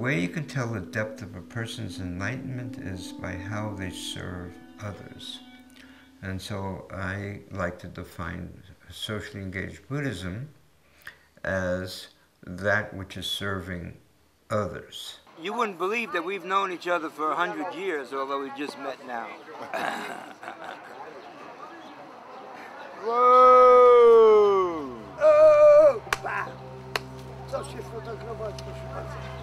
way you can tell the depth of a person's enlightenment is by how they serve others. And so I like to define socially engaged Buddhism as that which is serving others. You wouldn't believe that we've known each other for 100 years, although we just met now. Whoa! Oh! Co się fotografować, proszę bardzo.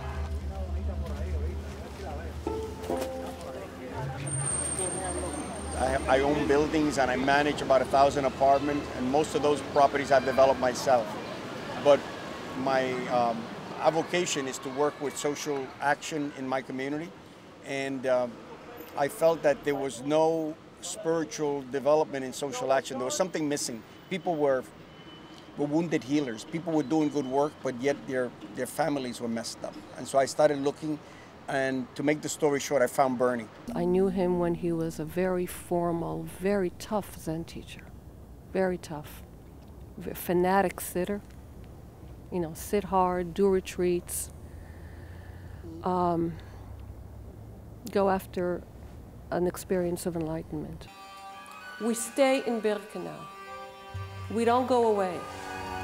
I own buildings and I manage about 1,000 apartments, and most of those properties I've developed myself. But my avocation is to work with social action in my community, and I felt that there was no spiritual development in social action. There was something missing. People were wounded healers. People were doing good work, but yet their families were messed up. And so I started looking, and to make the story short, I found Bernie. I knew him when he was a very formal, very tough Zen teacher. Very tough. Fanatic sitter. You know, sit hard, do retreats, go after an experience of enlightenment. We stay in Birkenau. We don't go away.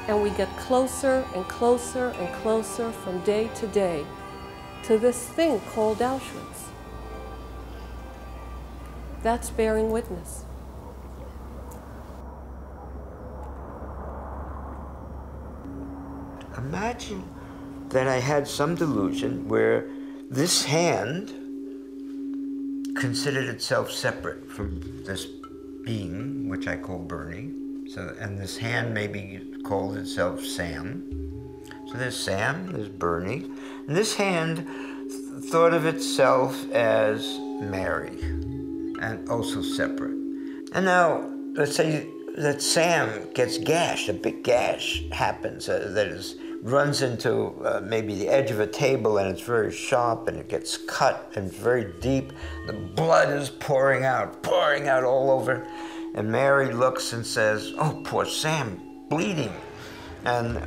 And we get closer and closer and closer from day to day to this thing called Auschwitz. That's bearing witness. Imagine that I had some delusion where this hand considered itself separate from this being, which I call Bernie. So, and this hand maybe called itself Sam. So there's Sam, there's Bernie. And this hand thought of itself as Mary, and also separate. And now, let's say that Sam gets gashed, a big gash happens that runs into maybe the edge of a table, and it's very sharp, and it gets cut, and it's very deep. The blood is pouring out all over. And Mary looks and says, "Oh, poor Sam, bleeding. And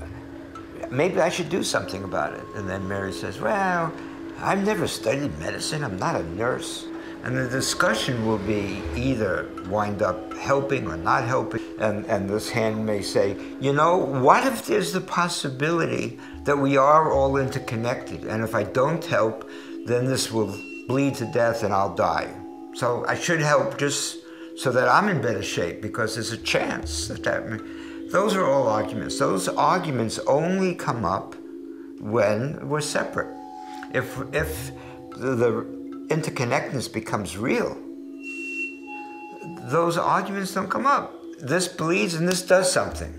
maybe I should do something about it." And then Mary says, "Well, I've never studied medicine. I'm not a nurse." And the discussion will be either wind up helping or not helping. And this hand may say, "You know, what if there's the possibility that we are all interconnected? And if I don't help, then this will bleed to death and I'll die. So I should help just so that I'm in better shape, because there's a chance that Those are all arguments. Those arguments only come up when we're separate. If the interconnectedness becomes real, those arguments don't come up. This bleeds and this does something.